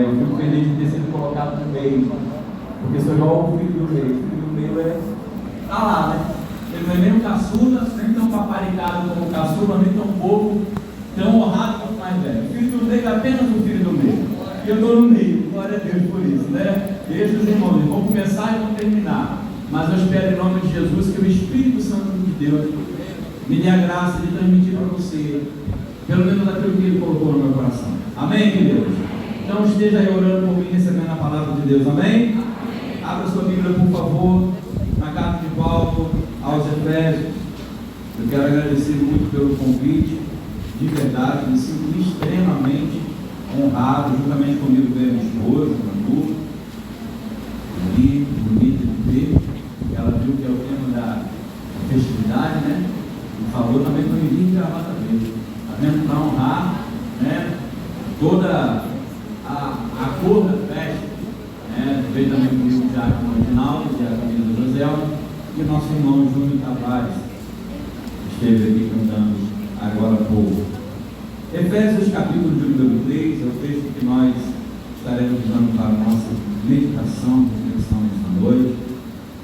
Eu fico feliz de ter sido colocado no meio, porque sou igual o filho do meio. O filho do meio está lá, né? Ele não é nem um caçula, nem tão paparicado como o caçula, nem tão bobo, tão honrado quanto o mais velho. O filho do meio é apenas o filho do meio. E eu estou no meio, glória a Deus por isso, né? Deixa os irmãos, vão começar e vão terminar. Mas eu espero em nome de Jesus que o Espírito Santo de Deus me dê a graça de transmitir para você, pelo menos aquilo que Ele colocou no meu coração. Amém, queridos? Então esteja aí orando por mim, recebendo a palavra de Deus. Amém? Abra sua Bíblia, por favor, na carta de Paulo aos Efésios. Eu quero agradecer muito pelo convite, de verdade, me sinto extremamente honrado, juntamente comigo veio a minha esposa, Manu, ali, bonita de ver. Ela viu que é o tema da festividade, né? E falou também para eu vir de gravata verde, tá vendo? Para honrar, né? Toda a cor da festa, né? Veio também comigo já com o Reginaldo, que é a família do Joselma, e o nosso irmão Júnior Tavares esteve aqui cantando agora há pouco. Efésios capítulo de número 3 é o texto que nós estaremos usando para a nossa meditação, reflexão nesta noite.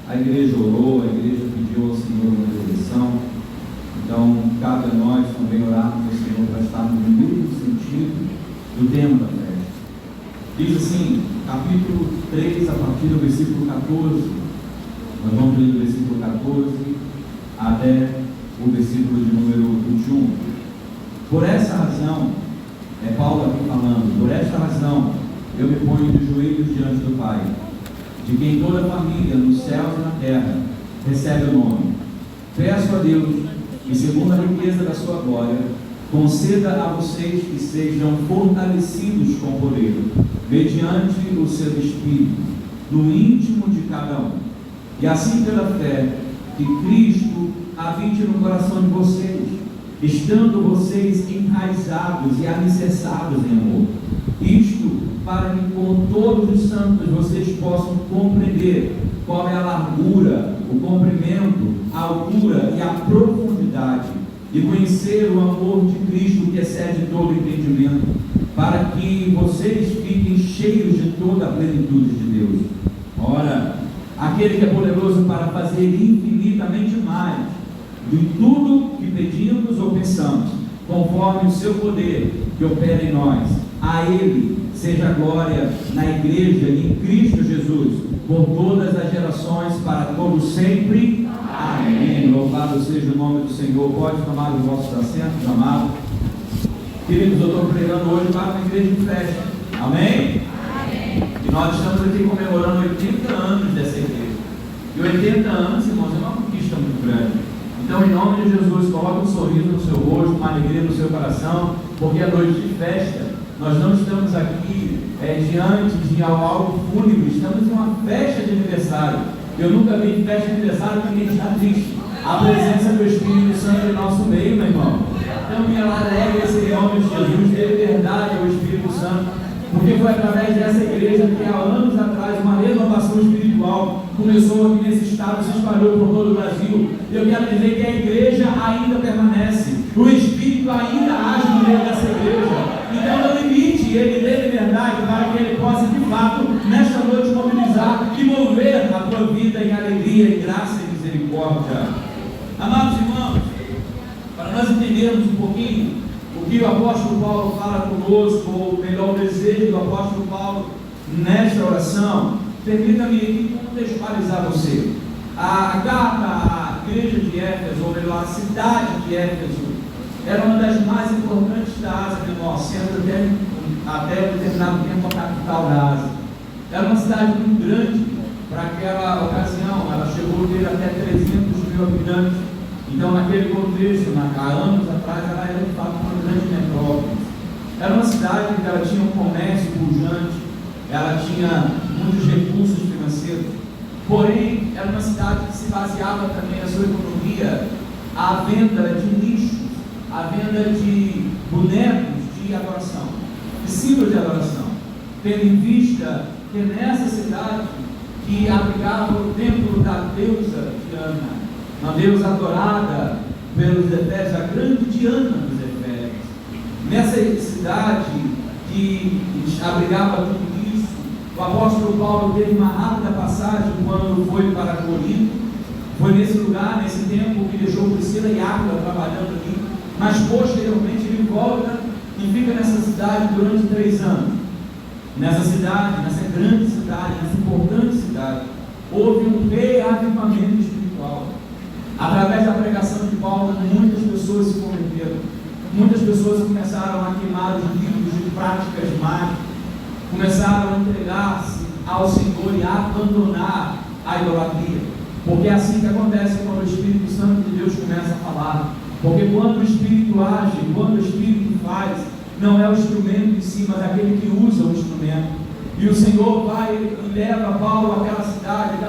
A igreja orou, a igreja pediu ao Senhor uma direção, então cabe a nós também orarmos ao Senhor para estarmos no mesmo sentido do tema da festa. Diz assim, capítulo 3, a partir do versículo 14, nós vamos ler do versículo 14 até o versículo de número 21. Por essa razão, é Paulo aqui falando, por esta razão eu me ponho de joelhos diante do Pai, de quem toda a família nos céus e na terra recebe o nome. Peço a Deus que, segundo a riqueza da sua glória, conceda a vocês que sejam fortalecidos com poder, mediante o seu Espírito, no íntimo de cada um, e assim pela fé, que Cristo habite no coração de vocês, estando vocês enraizados e alicerçados em amor. Isto para que com todos os santos vocês possam compreender qual é a largura, o comprimento, a altura e a profundidade, e conhecer o amor de Cristo que excede todo entendimento, para que vocês fiquem cheios de toda a plenitude de Deus. Ora, aquele que é poderoso para fazer infinitamente mais de tudo que pedimos ou pensamos, conforme o seu poder que opera em nós. A Ele seja a glória na igreja e em Cristo Jesus, por todas as gerações, para todos sempre. Amém. Louvado seja o nome do Senhor. Pode tomar os vossos assentos, amados. Queridos, eu estou pregando hoje para uma igreja de festa. Amém? E nós estamos aqui comemorando 80 anos dessa igreja. E 80 anos, irmãos, é uma conquista muito grande. Então, em nome de Jesus, coloque um sorriso no seu rosto, uma alegria no seu coração, porque é noite de festa. Nós não estamos aqui diante de algo fúnebre, estamos em uma festa de aniversário. Eu nunca vi festa de aniversário que ninguém está triste. A presença do Espírito Santo em nosso meio, meu irmão. Então, me alegra esse nome de Jesus, dê verdade ao Espírito Santo, porque foi através dessa igreja que há anos atrás uma renovação espiritual começou aqui nesse estado, se espalhou por todo o Brasil. Eu quero dizer que a igreja ainda permanece, o Espírito ainda age no meio dessa igreja. Então não limite, ele dê liberdade para que ele possa de fato nesta noite mobilizar e mover a tua vida em alegria, em graça e misericórdia. Amados irmãos, para nós entendermos um pouquinho o que o apóstolo Paulo fala conosco, ou melhor, o desejo do apóstolo Paulo nesta oração, permita-me contextualizar você. A carta à igreja de Éfeso, ou melhor, a cidade de Éfeso, era uma das mais importantes da Ásia Menor, sendo até determinado tempo a capital da Ásia. Era uma cidade muito grande para aquela ocasião, ela chegou a ter até 300 mil habitantes. Então, naquele contexto, há anos atrás, ela era de fato uma grande metrópole. Era uma cidade que ela tinha um comércio pujante, ela tinha muitos recursos financeiros, porém, era uma cidade que se baseava também a sua economia à venda de lixos, à venda de bonecos de adoração, de símbolos de adoração, tendo em vista que nessa cidade que abrigava o templo da deusa Diana, uma deusa adorada pelos Efésios, a grande Diana dos Efésios. Nessa cidade que abrigava tudo isso. O apóstolo Paulo teve uma rápida passagem quando foi para Corinto. Foi nesse lugar, nesse tempo, que deixou Priscila e Áquila trabalhando aqui. Mas posteriormente ele volta e fica nessa cidade durante 3 anos. Nessa cidade, nessa grande cidade, nessa importante cidade, houve um reavivamento espiritual. Através da pregação de Paulo, muitas pessoas se converteram. Muitas pessoas começaram a queimar os livros de práticas mágicas, começaram a entregar-se ao Senhor e a abandonar a idolatria. Porque é assim que acontece quando o Espírito Santo de Deus começa a falar. Porque quando o Espírito age, quando o Espírito faz, não é o instrumento em si, mas aquele que usa o instrumento. E o Senhor vai e leva Paulo àquela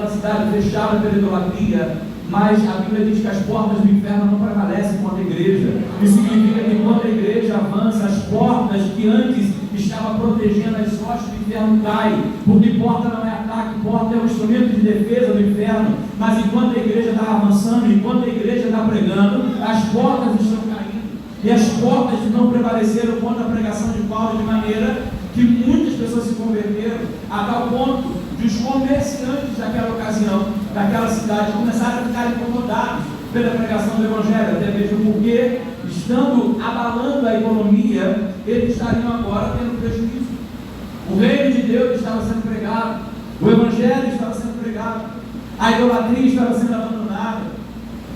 cidade fechada pela idolatria. Mas a Bíblia diz que as portas do inferno não prevalecem contra a igreja. Isso significa que quando a igreja avança, as portas que antes estavam protegendo as sortes do inferno caem. Porque porta não é ataque, porta é um instrumento de defesa do inferno. Mas enquanto a igreja está avançando, enquanto a igreja está pregando, as portas estão caindo. E as portas não prevaleceram contra a pregação de Paulo, de maneira que muitas pessoas se converteram, a tal ponto de os comerciantes daquela ocasião, daquela cidade, começaram a ficar incomodados pela pregação do Evangelho, até mesmo porque, estando abalando a economia, eles estariam agora tendo prejuízo. O reino de Deus estava sendo pregado, o Evangelho estava sendo pregado, a idolatria estava sendo abandonada,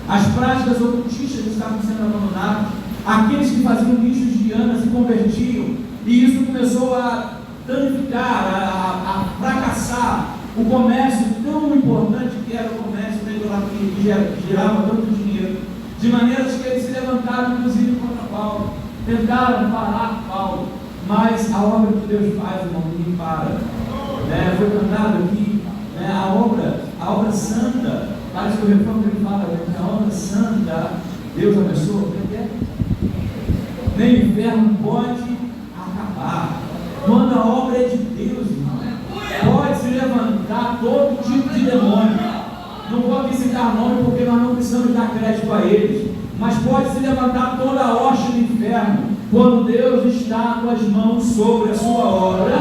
as práticas ocultistas estavam sendo abandonadas, aqueles que faziam bichos de Ana se convertiam, e isso começou a danificar, a fracassar o comércio tão importante que era o comércio da idolatria, que gerava tanto dinheiro, de maneira que eles se levantaram inclusive contra Paulo, tentaram parar Paulo, mas a obra que Deus faz, irmão, ninguém para. Foi cantado aqui, a obra santa, parece que o refrão que ele fala, a obra santa, Deus abençoa, o que é? Nem o inferno pode acabar. Quando a obra é de Deus, irmão, pode se levantar todo tipo de demônio. Não vou aqui citar nome porque nós não precisamos dar crédito a eles, mas pode se levantar toda a hoste do inferno quando Deus está com as mãos sobre a sua obra,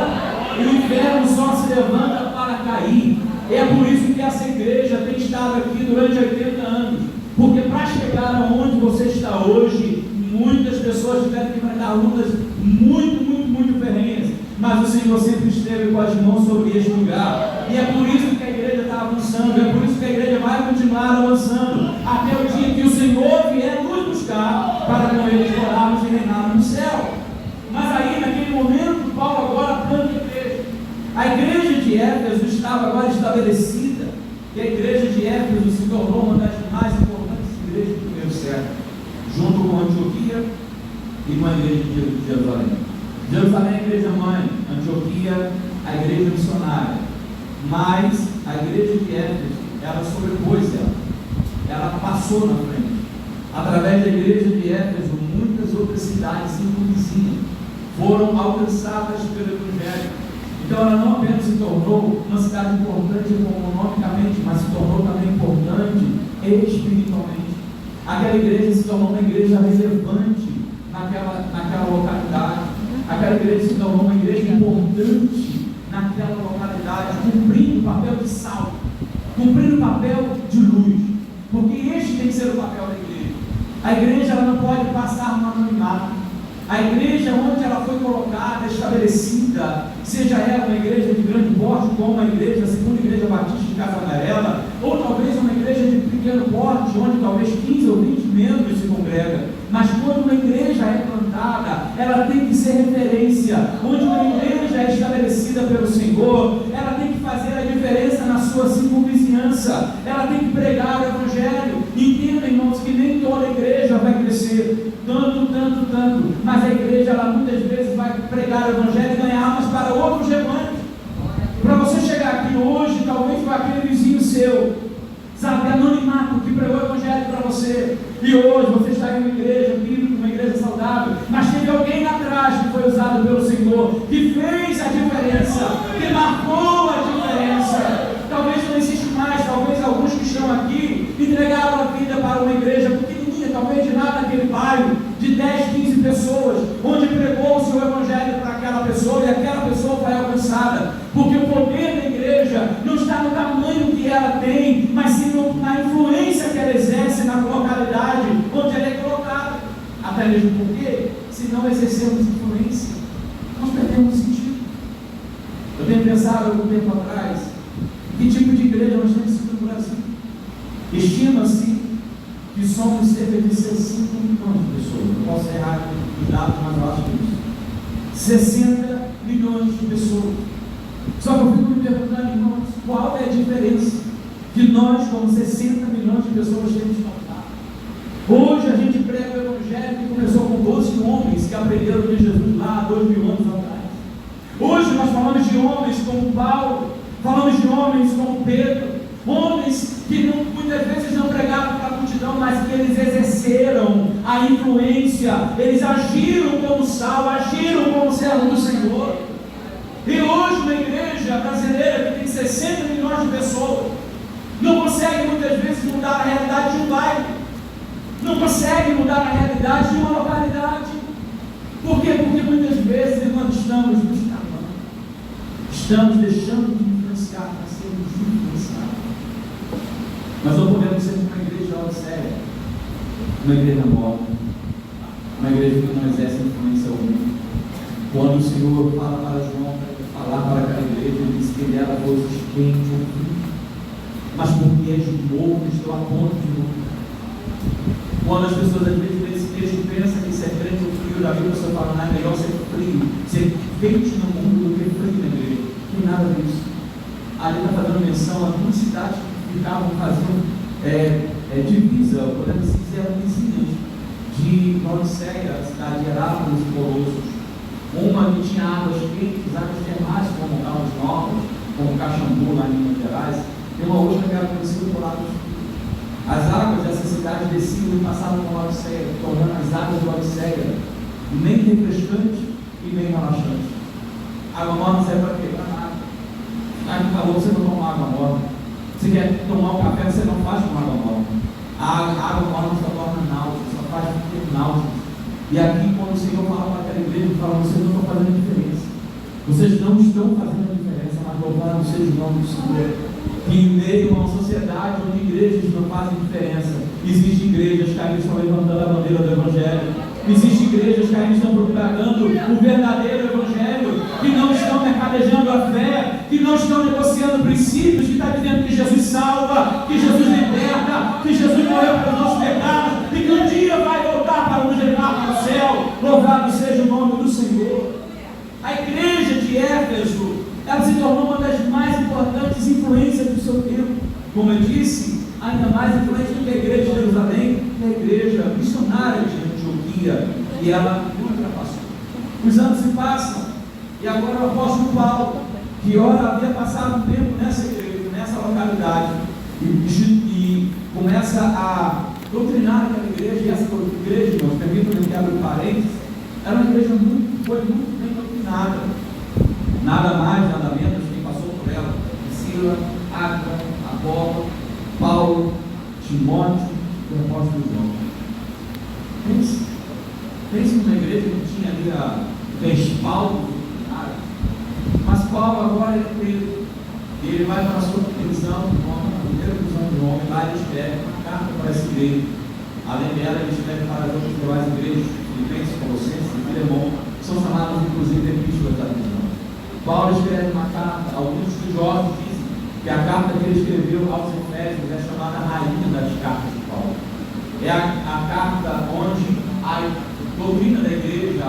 e o inferno só se levanta para cair. É por isso que essa igreja tem estado aqui durante 80 anos, porque para chegar aonde você está hoje, muitas pessoas tiveram que enfrentar lutas muito ferrenhas, mas o Senhor sempre esteve com as mãos sobre este lugar, e é por isso que a igreja está avançando, é por isso que a igreja vai continuar avançando, até o dia que o Senhor vier nos buscar, para com ele explorarmos e reinarmos no céu. Mas aí, naquele momento, Paulo agora planta a igreja. A igreja de Éfeso estava agora estabelecida, e a igreja de Éfeso se tornou uma das mais importantes igrejas do primeiro século, junto com Antioquia e com a igreja de Jerusalém. Jerusalém é a igreja mãe, Antioquia a igreja missionária, mas a igreja de Éfeso, ela sobrepôs ela passou na frente. Através da igreja de Éfeso, muitas outras cidades circunvizinhas foram alcançadas pelo Evangelho. Então ela não apenas se tornou uma cidade importante economicamente, mas se tornou também importante espiritualmente. Aquela igreja se tornou uma igreja relevante naquela localidade. Aquela igreja se tornou uma igreja importante naquela localidade, cumprindo o papel de sal, cumprindo o papel de luz, porque este tem que ser o papel da igreja. A igreja ela não pode passar no anonimato. A igreja onde ela foi colocada, estabelecida, seja ela uma igreja de grande porte, como a igreja, a segunda igreja batista de Casa Amarela, ou talvez uma igreja de pequeno porte, onde talvez 15 ou 20 membros se congregam. Mas quando uma igreja é plantada, ela tem que ser referência. Onde uma igreja é estabelecida pelo Senhor, ela tem que fazer a diferença na sua circunvizinhança. Ela tem que pregar o Evangelho. Entenda, irmãos, que nem toda igreja vai crescer tanto, mas a igreja, ela muitas vezes vai pregar o Evangelho e ganhar almas para outros rebanhos. Para você chegar aqui hoje, talvez foi aquele vizinho seu, sabe, anonimato, que pregou o Evangelho para você, e hoje você está em uma igreja bíblica, uma igreja saudável, mas teve alguém lá atrás que foi usado pelo Senhor, que fez a diferença, que marcou a diferença. Talvez não existe mais, talvez alguns que estão aqui entregaram a vida para uma igreja pequenininha, talvez de nada naquele bairro, de 10, 15 pessoas, onde pregou o seu Evangelho para aquela pessoa. alcançada, porque o poder da igreja não está no tamanho que ela tem, mas sim na influência que ela exerce na localidade onde ela é colocada. Até mesmo porque, se não exercermos influência, nós perdemos o sentido. Eu tenho pensado algum tempo atrás, que tipo de igreja nós temos sido no Brasil. Estima-se que somos cerca de 60 milhões de pessoas. Não posso errar os dados, mas eu acho que isso. 60 milhões de pessoas. Só que eu fico me perguntando, irmãos, qual é a diferença que nós, como 60 milhões de pessoas, temos notado? Hoje a gente prega o evangelho que começou com 12 homens que aprenderam de Jesus lá há 2000 anos atrás. Hoje nós falamos de homens como Paulo, falamos de homens como Pedro, homens que muitas vezes não pregaram para a multidão, mas que eles exerceram a influência, eles agiram como sal, agiram como servo do Senhor. E hoje uma igreja brasileira que tem 60 milhões de pessoas não consegue muitas vezes mudar a realidade de um bairro, não consegue mudar a realidade de uma localidade. Por quê? Porque muitas vezes nós estamos nos calando, estamos deixando de influenciar para sermos influenciados. Mas não podemos ser uma igreja séria, uma igreja morta, uma igreja que não exerce influência alguma. Quando o Senhor fala para João, falar para aquela igreja, ele disse que dela fosse quente ou frio, mas porque és morno, estou a ponto de morrer. Quando as pessoas às vezes nesse texto pensam que ser crente ou frio, da Bíblia você fala, não é melhor ser frio, ser quente no mundo do que frio na igreja. Não tem nada disso. Ali está fazendo menção a duas cidades que ficavam fazendo divisa, podemos dizer, vizinhas de Laodiceia, a cidade de Herápolis e Colossos. Uma que tinha águas quentes, águas termais, como Caldas Novas, como Caxambu, lá em Minas Gerais, e uma outra que era conhecida por águas frias. As águas dessa cidade desciam e passavam por Laodiceia, tornando as águas de Laodiceia nem refrescantes e nem relaxantes. Água morna serve para quê? Para nada. Aí no calor você não toma água morna. Se quer tomar um café, você não faz com água morna. A água morna só torna náusea, só faz ter náusea. E aqui, quando o Senhor fala para aquela igreja, ele fala: vocês não estão fazendo diferença. Vocês não estão fazendo diferença, mas louvado seja o nome do Senhor. Que em meio a uma sociedade onde igrejas não fazem diferença, existem igrejas que ainda estão levantando a bandeira do Evangelho. Existem igrejas que ainda estão propagando o verdadeiro Evangelho, que não estão mercadejando a fé, que não estão negociando princípios, que está dizendo que Jesus salva, que Jesus liberta, que Jesus morreu pelos nossos pecados e que um dia vai voltar para nos levar para o céu. Louvado seja o nome do Senhor. A igreja de Éfeso, ela se tornou uma das mais importantes influências do seu tempo. Como eu disse, ainda mais influente do que a igreja de Jerusalém, que a igreja missionária de Antioquia, e ela ultrapassou. Os anos se passam, e agora o apóstolo Paulo, que ora havia passado um tempo nessa igreja, nessa localidade, e começa a doutrinar aquela igreja, e essa igreja, irmãos, permitam-me que abra um parênteses, era uma igreja foi muito bem doutrinada. Nada mais, nada menos quem passou por ela: Priscila, Ágata, Apolo, Paulo, Timóteo e o apóstolo João. Pense numa igreja que tinha ali a respaldo, mas Paulo agora é preso. E ele vai para a sua prisão, a primeira prisão de Roma, e lá ele escreve uma carta para essa igreja. Além dela, ele escreve para as outras demais igrejas, Filipenses, Colossenses e Filemão, que são chamadas inclusive epístolas da prisão. Paulo escreve uma carta, alguns estudiosos dizem que a carta que ele escreveu aos Efésios é chamada a rainha das cartas de Paulo. É a carta onde a doutrina da igreja,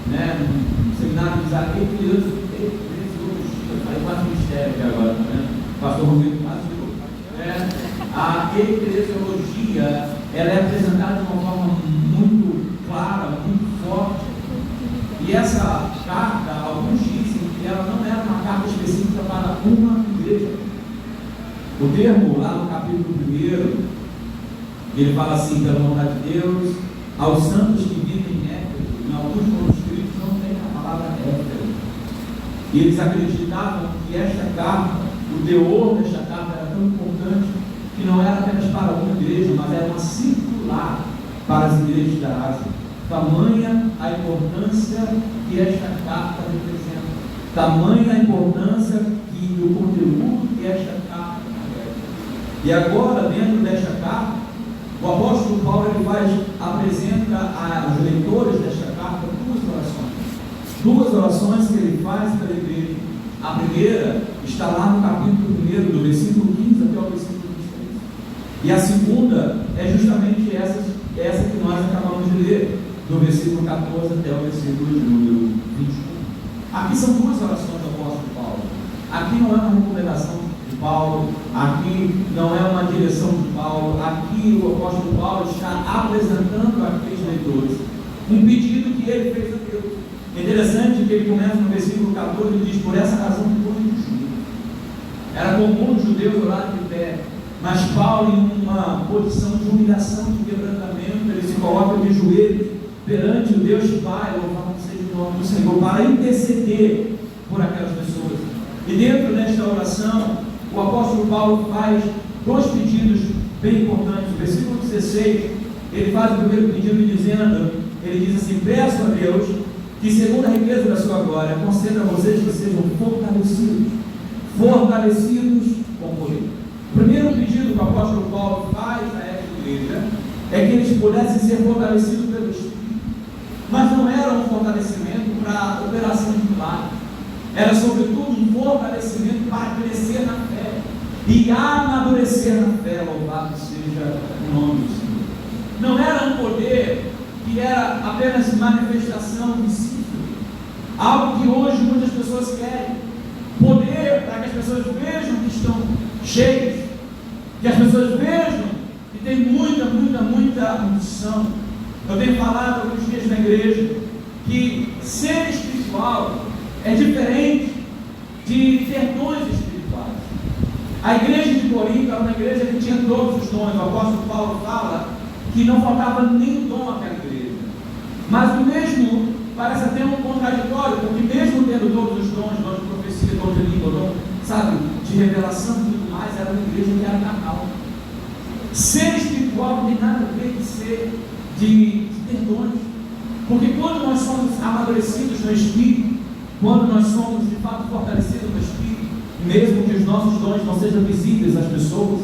no seminário diz a eclesiologia, falei quase mistério aqui agora, pastor Rodrigo quase virou. A eclesiologia, ela é apresentada de uma forma muito clara, muito forte. E essa carta, alguns dizem que ela não era uma carta específica para uma igreja. O termo, lá no capítulo 1, ele fala assim: pela vontade de Deus, aos santos que vivem em Éfeso. Em alguns manuscritos não tem a palavra Éfeso. E eles acreditavam que esta carta, o teor desta carta era tão importante, que não era apenas para uma igreja, mas era uma circular para as igrejas da Ásia. Tamanha a importância que esta carta representa. Tamanha a importância que o conteúdo desta carta é. E agora, dentro desta carta, o apóstolo Paulo apresenta aos leitores desta carta duas orações que ele faz para a igreja. A primeira está lá no capítulo 1, do versículo 15 até o versículo 23. E a segunda é justamente essa que nós acabamos de ler, do versículo 14 até o versículo de número 21. Aqui são duas orações do apóstolo Paulo. Aqui não é uma recomendação de Paulo, aqui não é uma direção de Paulo, aqui o apóstolo Paulo está apresentando àqueles leitores um pedido que ele fez a Deus. É interessante que ele começa no versículo 14 e diz: por essa razão que foi de judeu. Era comum os judeus orarem de pé, mas Paulo, em uma posição de humilhação, de quebrantamento, ele se coloca de joelhos perante o Deus Pai, louvado seja o nome do Senhor, para interceder por aquelas pessoas. E dentro desta oração, o apóstolo Paulo faz dois pedidos bem importantes. No versículo 16, ele faz o primeiro pedido dizendo, ele diz assim: peço a Deus que, segundo a riqueza da sua glória, conceda a vocês que sejam fortalecidos com poder. O primeiro pedido que o apóstolo Paulo faz a esta igreja é que eles pudessem ser fortalecidos pelo Espírito. Mas não era um fortalecimento para a operação de milagre, era sobretudo um fortalecimento para crescer na fé e amadurecer na fé. Louvado seja o nome do Senhor. Não era um poder que era apenas manifestação visível, algo que hoje muitas pessoas querem, poder para que as pessoas vejam que estão cheios, que as pessoas vejam que tem muita unção. Eu tenho falado alguns dias na igreja que ser espiritual é diferente de ter dons espirituais. A igreja de Corinto era uma igreja que tinha todos os dons. O apóstolo Paulo fala que não faltava nenhum dom àquela igreja. Mas o mesmo parece até um contraditório, porque mesmo tendo todos os dons de profecia, dom de língua, dom, sabe, de revelação e tudo mais, era uma igreja que era carnal. Ser espiritual não tem nada a ver de ter dons, porque quando nós somos amadurecidos no Espírito, quando nós somos de fato fortalecidos no Espírito, mesmo que os nossos dons não sejam visíveis às pessoas,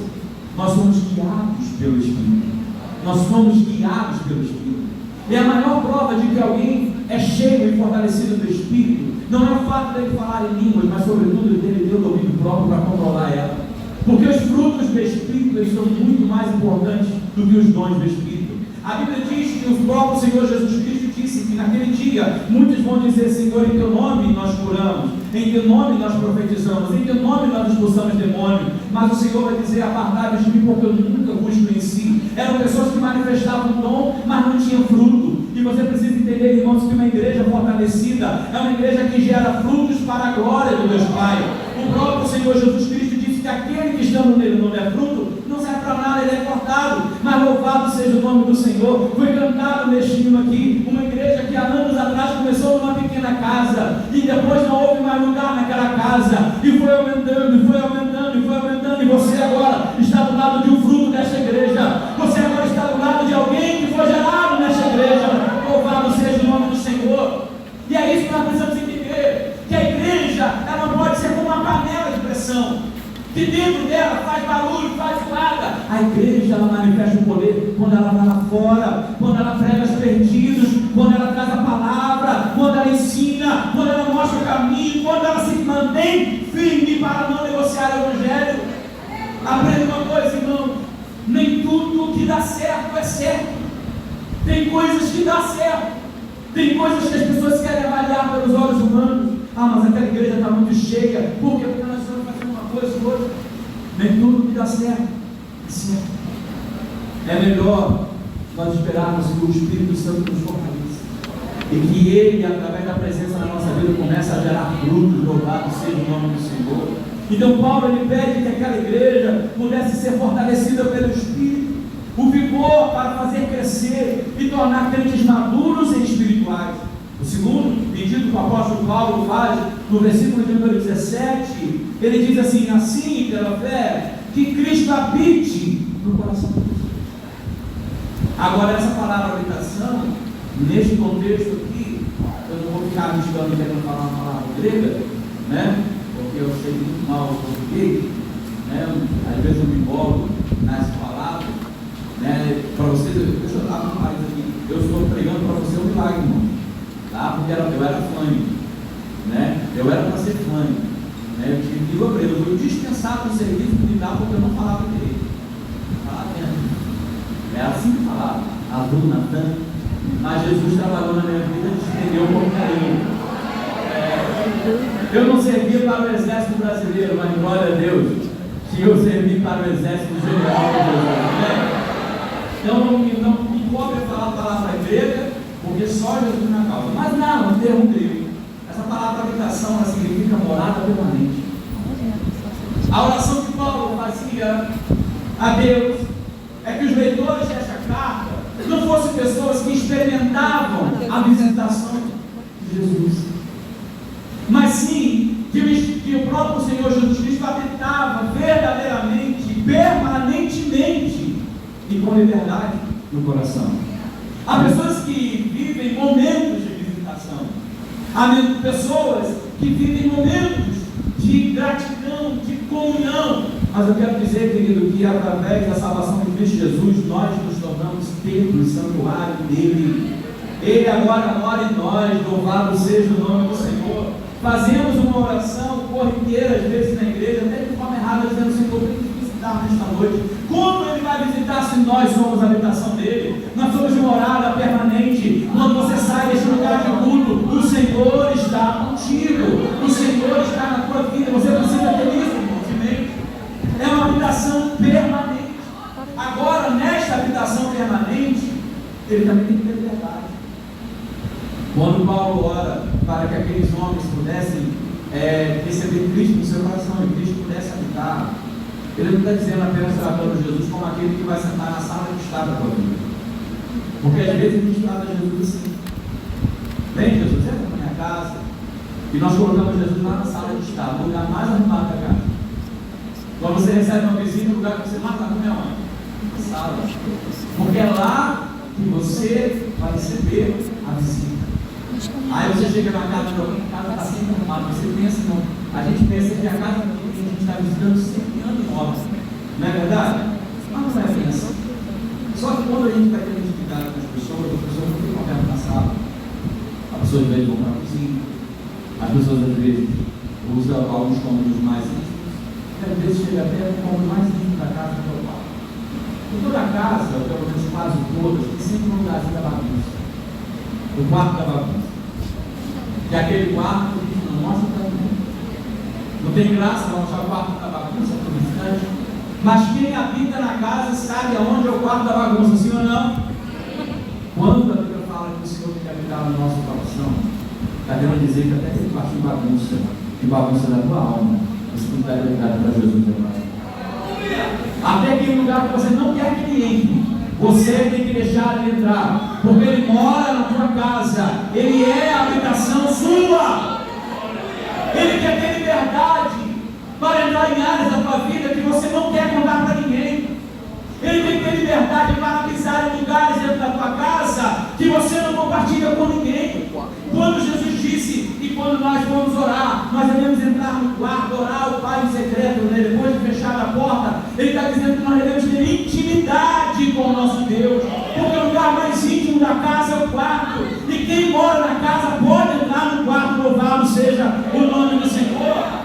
nós somos guiados pelo Espírito. Nós somos guiados pelo Espírito. E a maior prova de que alguém é cheio e fortalecido do Espírito não é o fato dele falar em línguas, mas sobretudo de ter o domínio próprio para controlar ela. Porque os frutos do Espírito, eles são muito mais importantes do que os dons do Espírito. A Bíblia diz que o próprio Senhor Jesus Cristo disse que naquele dia muitos vão dizer: Senhor, em teu nome nós curamos, em teu nome nós profetizamos, em teu nome nós expulsamos demônios. Mas o Senhor vai dizer: apartai-vos de mim, porque eu nunca vos conheci. Eram pessoas que manifestavam o dom, mas não tinham fruto. E você precisa entender, irmãos, que uma igreja fortalecida é uma igreja que gera frutos para a glória do Deus Pai. O próprio Senhor Jesus Cristo disse que aquele que estando nele não der fruto, não serve para nada, ele é cortado. Mas louvado seja o nome do Senhor. Foi cantado neste hino aqui, uma igreja que há anos atrás começou numa pequena casa, e depois não houve mais lugar naquela casa, e foi aumentando, e foi aumentando, e foi aumentando. E você agora está do lado de um fruto desta igreja. Você agora está do lado de alguém que foi gerado nesta igreja. Louvado seja o nome do Senhor. E é isso que nós precisamos entender, que a igreja, ela não pode ser como uma panela de pressão, que dentro dela faz barulho, faz zoada. A igreja, ela manifesta o poder quando ela vai lá fora, quando ela prega os perdidos, quando ela traz a palavra, quando ela ensina, quando ela mostra o caminho, quando ela se mantém firme para não negociar o evangelho. Aprenda uma coisa, irmão: nem tudo que dá certo é certo. Tem coisas que dá certo, tem coisas que as pessoas querem avaliar pelos olhos humanos. Ah, mas aquela igreja está muito cheia. Por quê? Porque nós estamos fazendo uma coisa hoje. Nem tudo que dá certo é certo. É melhor nós esperarmos que o Espírito Santo nos fortaleça e que Ele, através da presença na nossa vida, comece a gerar frutos. Louvado seja o nome do Senhor. Então Paulo, ele pede que aquela igreja pudesse ser fortalecida pelo Espírito, o vigor para fazer crescer e tornar crentes maduros e espirituais. O segundo pedido que o apóstolo Paulo faz no versículo de número 17, ele diz assim: assim, pela fé, que Cristo habite no coração de vocês. Agora, essa palavra habitação, neste contexto aqui, eu não vou ficar arriscando tentando falar uma palavra grega, né? Porque eu sei muito mal o português, né? Às vezes eu me envolvo nas palavras, né? Para vocês, deixa eu dar um país aqui. Eu estou pregando para você um milagre, irmão, tá? Porque eu era fã, né? Eu era para ser fã, né? Eu tive que obreiro, eu fui dispensado do serviço militar porque eu não falava direito. Falava mesmo. É assim que falava. Adu, Natan. Mas Jesus trabalhou na minha vida e estendeu com carinho. Eu não servia para o exército brasileiro, mas glória a Deus, que eu servi para o exército general de Jesus, né? Então não me cobre falar a palavra grega, porque só Jesus na causa. Mas não, um termo grego. Essa palavra habitação, ela significa morada permanente. A oração que Paulo fazia a Deus é que os leitores desta carta não fossem pessoas que experimentavam a visitação de Jesus, mas sim que o próprio Senhor Jesus Cristo habitava verdadeiramente, permanentemente e com liberdade no coração. Há pessoas que vivem momentos de visitação, há pessoas que vivem momentos de gratidão, de comunhão. Mas eu quero dizer, querido, que através da salvação de Cristo Jesus, nós nos tornamos templo e santuário dele. Ele agora mora em nós, louvado seja o nome do Senhor. Fazemos uma oração corriqueira, às vezes na igreja, até de forma errada, dizendo: Senhor, tem que visitar nesta noite. Como Ele vai visitar se nós somos a habitação dele? Nós somos de morada permanente. Quando você sai deste lugar de culto, o Senhor está contigo, o Senhor está na tua vida. Você precisa ter isso, irmão. É uma habitação permanente. Agora, nesta habitação permanente, ele também tem que ter liberdade. Quando Paulo ora para que aqueles homens pudessem receber Cristo no seu coração e Cristo pudesse habitar, ele não está dizendo apenas tratando Jesus como aquele que vai sentar na sala de estar da tua vida. Porque às vezes a gente trata Jesus assim: vem Jesus, entra na minha casa, e nós colocamos Jesus lá na sala de estar, no lugar mais arrumado da casa. Quando você recebe uma visita, o lugar que você mais arruma é onde? Na sala. Porque é lá que você vai receber a visita. Aí você chega na casa de alguém, a casa está sempre arrumada. Você pensa, não, a gente pensa que a casa que a gente está visitando sempre anda em obra. Não é verdade? Mas não é bem assim. Só que quando a gente vai ter intimidade com as pessoas não tem conversa na sala. As pessoas às vezes vão para a cozinha, as pessoas às vezes usam alguns cômodos mais íntimos, e às vezes chega até o cômodo mais íntimo da casa do pai. Em toda a casa, pelo menos quase todas, tem sempre um lugarzinho da bagunça. O quarto da bagunça. Que é aquele quarto que a gente não mostra para ninguém. Não tem graça não mostrar o quarto da bagunça por um instante. Mas quem habita na casa sabe aonde é o quarto da bagunça, sim ou não? Quando a Bíblia fala que o Senhor tem que habitar no nosso coração, está querendo dizer que até aquele quarto de bagunça da tua alma, você não está ligado para Jesus, irmão. Até aquele lugar que você não quer que ele entre, você tem que deixar ele entrar, porque ele mora na tua casa, ele é a habitação sua. Ele quer ter liberdade para entrar em áreas da tua vida que você não quer contar para ninguém. Ele tem que ter liberdade para pisar em lugares dentro da tua casa que você não compartilha com ninguém. Quando Jesus disse que quando nós vamos orar, nós devemos entrar no quarto, orar ao Pai em secreto, né? Depois de fechar a porta, ele está dizendo que nós devemos ter intimidade com o nosso Deus, porque o lugar mais íntimo da casa é o quarto, e quem mora na casa pode entrar no quarto, louvado seja o nome do Senhor.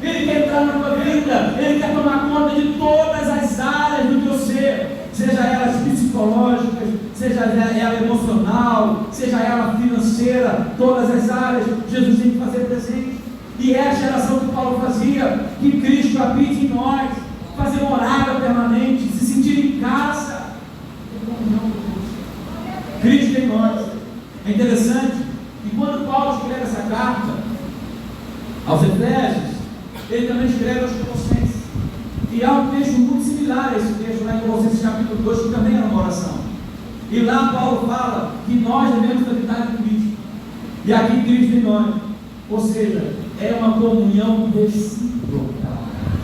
Ele quer entrar na tua vida, ele quer tomar conta de todas as áreas do teu ser, seja elas psicológicas, seja ela emocional, seja ela financeira, todas as áreas, Jesus tem que fazer presente. E é a geração que Paulo fazia, que Cristo habite em nós, fazer morada permanente, se sentir em casa, Cristo em nós. É interessante que quando Paulo escreve essa carta aos Efésios, ele também escreve aos Colossenses, e há um texto muito similar a esse texto lá em Colossenses capítulo 2, que também é uma oração, e lá Paulo fala que nós devemos habitar em Cristo, e aqui Cristo em nós, ou seja, é uma comunhão recíproca,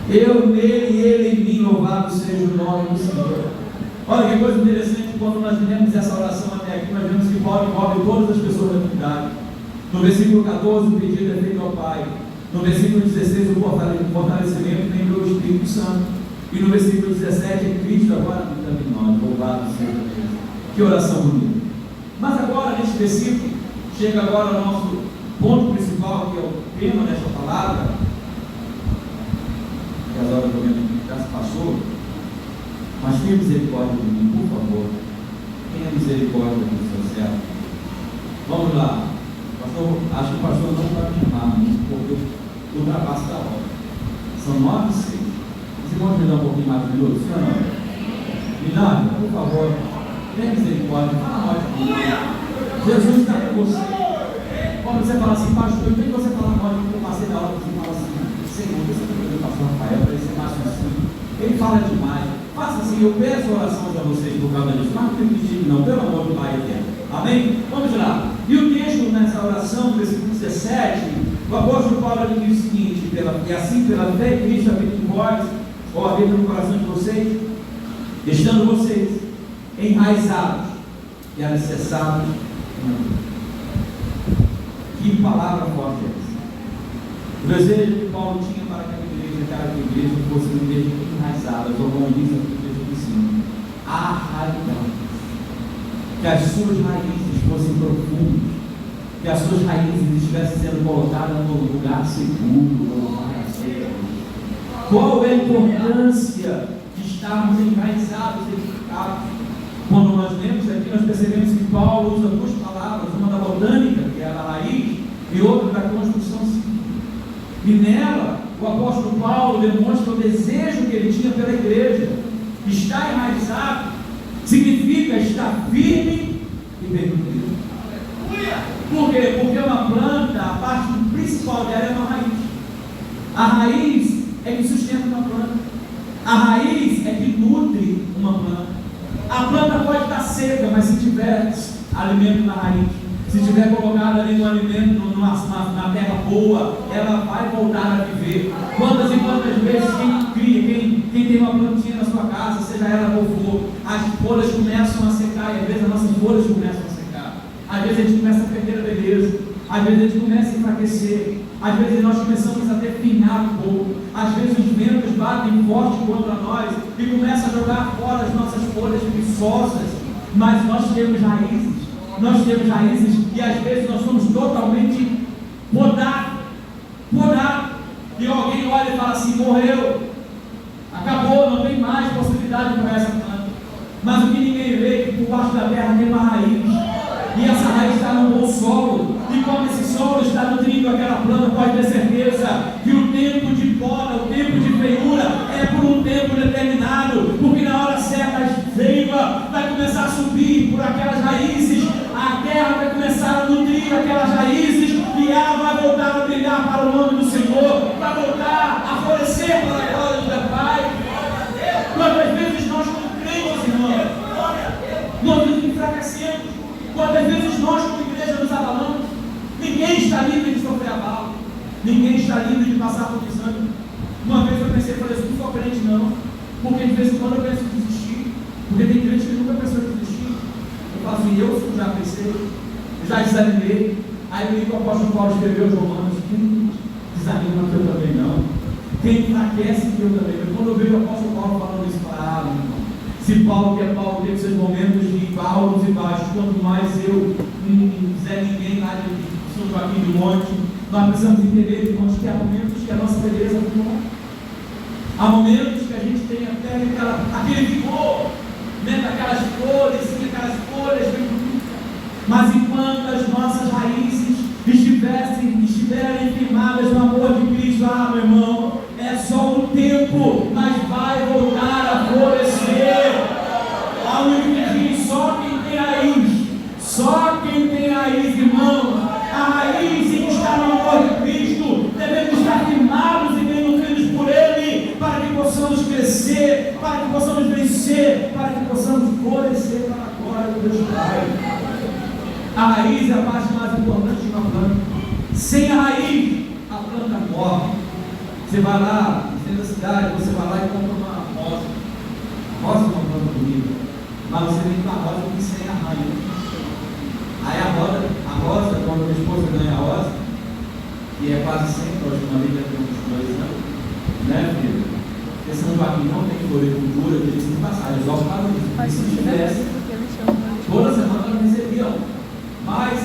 eu nele e ele em mim, louvado seja o nome do Senhor. Olha que coisa interessante, quando nós lemos essa oração até aqui, nós vemos que Paulo envolve todas as pessoas da comunidade. No versículo 14, o pedido é feito ao Pai, No versículo 16, o fortalecimento lembrou o Espírito Santo. E no versículo 17, é Cristo agora habitando em nós. Louvado seja Deus. Que oração bonita. Mas agora, neste versículo, chega agora ao nosso ponto principal, que é o tema desta palavra. Que as horas do momento já se passou. Mas tenha misericórdia de mim, por favor. Tenha misericórdia do seu servo. Vamos lá. Pastor, acho que o pastor não vai me chamar, porque eu ultrapasso da hora. São 9h06. Você pode me dar um pouquinho mais de minutos, senhor? Milagre, por favor. Tenha misericórdia. Fala mais comigo. Jesus está com você. Quando você fala assim, pastor, eu tenho que você falar agora, que eu passei da hora, você fala assim, Senhor, você está pedindo o pastor Rafael para ele ser mais assim. Ele fala demais. Faça assim, eu peço oração para vocês por causa disso, mas não tem pedido não, pelo amor do Pai eterno. Amém? Vamos lá. E o texto nessa oração, versículo 17, o apóstolo Paulo diz o seguinte: e assim pela fé Cristo habita em vós, ou habita no coração de vocês, estando vocês enraizados e alicerçados. Que palavra forte é essa? O desejo que Paulo tinha para que a igreja fosse uma igreja enraizada, como diz aqui o texto de cima, arraigadas, que as suas raízes fossem profundas, que as suas raízes estivessem sendo colocadas no lugar seguro. Qual é a importância de estarmos enraizados, edificados? Quando nós lemos aqui, nós percebemos que Paulo usa duas palavras, uma da botânica, que é a raiz, e outra da construção civil. E nela, o apóstolo Paulo demonstra o desejo que ele tinha pela igreja. Estar enraizado significa estar firme e verdadeiro. Por quê? Porque uma planta, a parte principal dela é uma raiz. A raiz é que sustenta uma planta. A raiz é que nutre uma planta. A planta pode estar seca, mas se tiver alimento na raiz, se tiver colocado ali no alimento, na terra boa, ela vai voltar a viver. Quantas e quantas vezes quem tem uma plantinha na sua casa, seja ela qual for, as folhas começam a secar, e às vezes as nossas folhas começam a secar. Às vezes a gente começa a perder a beleza, às vezes a gente começa a enfraquecer, às vezes nós começamos a definhar um pouco, às vezes os ventos batem forte contra nós e começam a jogar fora as nossas folhas preguiçosas, mas nós temos raízes. E às vezes nós somos totalmente podados. E alguém olha e fala assim: morreu, acabou, não tem mais possibilidade para essa planta. Mas o que ninguém vê é que por baixo da terra tem uma raiz, e essa raiz está no bom solo, e como esse solo está nutrindo aquela planta, pode ter certeza que o tempo de poda, o tempo de feiura é por um tempo determinado, porque na hora certa a seiva vai começar a subir por aquelas raízes, a terra vai começar a nutrir aquelas raízes, e ela vai voltar a brilhar para o nome do Senhor, vai voltar a florescer para a glória do Teu Pai. Quantas vezes nós, como crentes, irmãos, nós nos enfraquecemos, quantas vezes nós, como igreja, nos abalamos. Ninguém está livre de sofrer abalo, ninguém está livre de passar por desânimo. Uma vez eu pensei, falei assim: não sou crente não, porque de vez em quando eu penso em desistir, porque tem crente que nunca pensou em desistir. Eu falo assim: eu já pensei, eu já desanimei. Aí eu li que o apóstolo Paulo escreveu aos Romanos: quem desanima que eu também não, quem enfraquece que eu também não. Quando eu vejo o apóstolo Paulo falando isso, para irmão, se Paulo, que é Paulo, teve seus momentos de altos e baixos, quanto mais eu, Zé Ninguém lá de São Joaquim do Monte, nós precisamos entender, irmãos, que há momentos que a nossa beleza não. Há momentos que a gente tem até aquele vigor, né, daquelas flores, aquelas folhas bem bonitas, mas enquanto as nossas raízes estiverem firmadas no amor de Cristo, meu irmão, é só um tempo, mas vai voltar a florescer. A única que diz: só quem tem raiz, irmão, a raiz em que está no amor de Cristo, devemos estar firmados e bem nutridos por Ele, para que possamos crescer, para que possamos vencer, para que possamos florescer para a glória do Deus Pai. A raiz é a parte mais importante de uma planta. Sem a raiz, a planta morre. Você vai lá, dentro da cidade, você vai lá e compra uma rosa. A rosa é uma planta bonita, mas você tem uma rosa que sem a raiz. Aí a rosa, quando a minha esposa ganha a rosa, E é quase sempre, hoje uma Bíblia tem uns 2 anos, né, filho? Porque São Joaquim não tem floricultura, que eles têm passagem, só por causa disso. E se tivesse, toda semana elas recebiam. Mas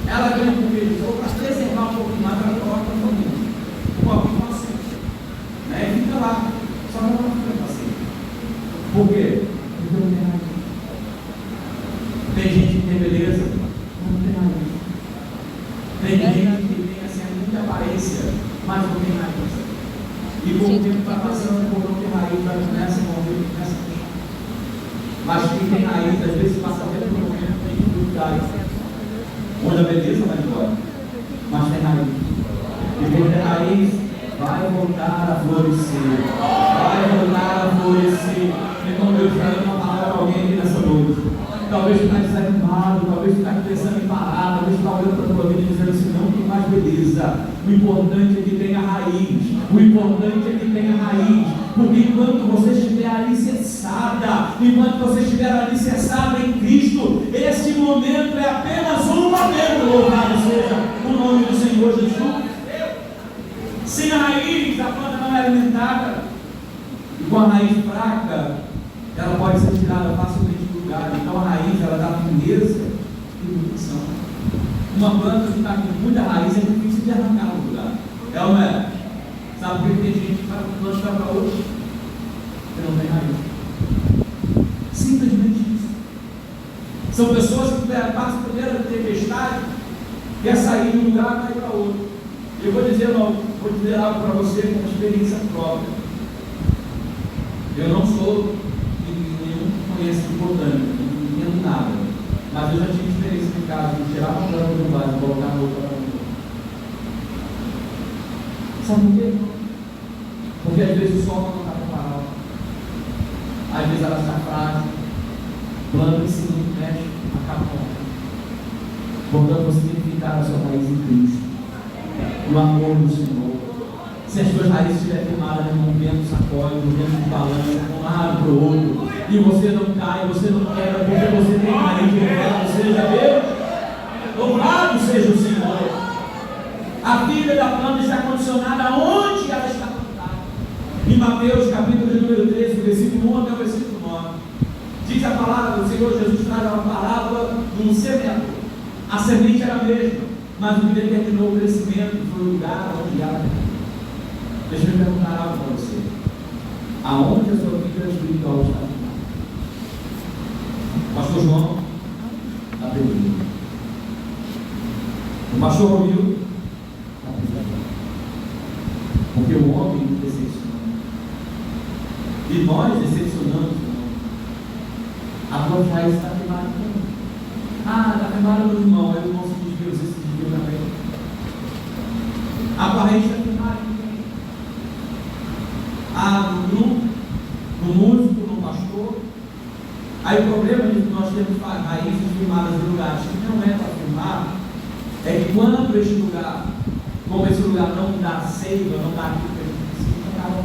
ela ganha com eles, ou para preservar um pouquinho mais, ela coloca no caminho. Um pouquinho paciente. Né? E fica lá. Só que ela não fica paciente. Por quê? Porque não tem raiz. Tem gente que tem beleza, não tem raiz. Tem gente que tem assim, muita aparência, mas não tem raiz. E como o tempo está passando, por não ter raiz, vai começar a morrer, começa a fechar. Mas quem tem raiz, às vezes passa até por um momento de dificuldade. Onde a beleza vai embora, mas tem raiz. E quem tem raiz, vai voltar a florescer. Vai voltar a florescer. Então Deus está dando uma palavra para alguém aqui nessa noite. Talvez está desanimado, talvez está pensando em parar, talvez está olhando para a tua vida e dizendo assim, não tem mais beleza. O importante é que tenha raiz. O importante é que tenha raiz. Porque enquanto você estiver alicerçada, enquanto você estiver alicerçada em Cristo, esse momento é apenas um momento, louvado seja o nome do Senhor Jesus. Sem a raiz, a planta não é alimentada. E com a raiz fraca, ela pode ser tirada facilmente do lugar. Então a raiz, ela dá firmeza e nutrição. Uma planta que está com muita raiz é difícil de arrancar do lugar. É ou não é? Sabe por que tem gente que vai plantar para outro que não tem raiz? Simplesmente isso. São pessoas que passam por primeira tempestade, quer sair de um lugar e vai para outro. Eu vou dizer algo para você com experiência própria. Eu não sou nenhum conhecimento botânico, não entendo nada. Mas eu já tive experiência em casa de tirar uma planta de um vaso e colocar na outra. Sabe por quê? Porque às vezes o solo não está preparado. Às vezes ela está frágil. Planta em cima do mexe, acaba morrendo. Portanto, você tem que ficar a sua raiz em Cristo. No amor do Senhor. Se as suas raízes estiverem firmadas num vento sacode, num vento de balança, de um lado para o outro, e você não cai, você não quebra, porque você tem raiz de louvado seja Deus. Louvado seja o Senhor. A vida da planta está condicionada aonde ela está plantada. Em Mateus, capítulo de número 13, versículo 1 até o versículo 9. Diz a palavra, o Senhor Jesus traz uma parábola de um semeador. A semente era a mesma, mas o que determinou o crescimento foi o lugar onde ela caiu. Deixa eu perguntar algo para você. Aonde a sua vida espiritual está firmada? Pastor João, na teoria. O pastor Romil, na teoria. Porque o homem nos decepciona. E nós decepcionamos o homem. A tua raiz está firmada também. Está firmada no irmão, aí o irmão se desviou, você se desviou também. A tua raiz está firmada. No músico, no pastor. Aí o problema de que nós temos raízes firmadas em lugares que não é para firmar, é que quando este lugar, como esse lugar não dá seiva, não dá aquilo que a gente precisa, acaba.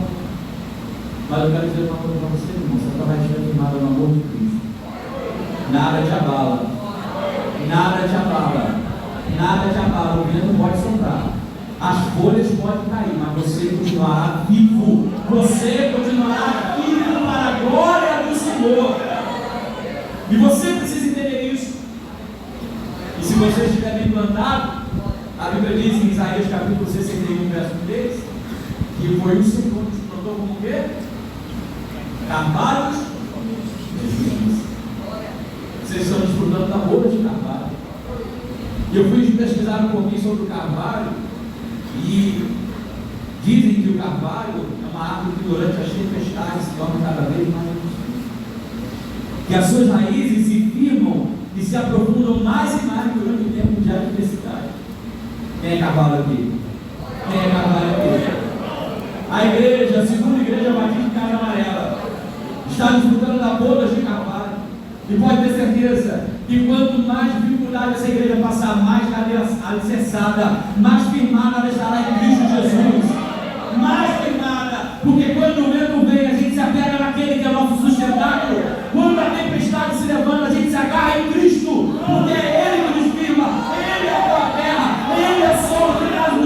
Mas eu quero dizer uma coisa para você, irmão, se a tua raiz estiver firmada no amor de Cristo, nada te abala, nada te abala, nada te abala, o vento pode soprar. As folhas podem cair, mas você continuará vivo. Você continuará vivo para a glória do Senhor. E você precisa entender isso. E se você estiver bem plantado, a Bíblia diz em Isaías capítulo 61, verso 3, que foi o Senhor que se plantou como o quê? Carvalhos de justiça. Vocês estão desfrutando da roda de carvalho. E eu fui pesquisar um pouquinho sobre o carvalho. E dizem que o carvalho é uma árvore que durante as tempestades se torna cada vez mais resistente. Que as suas raízes se firmam e se aprofundam mais e mais durante o tempo de adversidade. Quem é carvalho aqui? Quem é carvalho aqui? A igreja, a segunda igreja batista de Casa Amarela, está desfrutando da boda de carvalho. E pode ter certeza que quanto mais dificuldade essa igreja passar, mais alicerçada, mais firmada ela estará em Cristo Jesus. Mais firmada, porque quando o vento vem, a gente se apega naquele que é nosso sustentáculo. Quando a tempestade se levanta, a gente se agarra em Cristo, porque é Ele que nos firma, Ele é a tua terra, Ele é o sol que traz o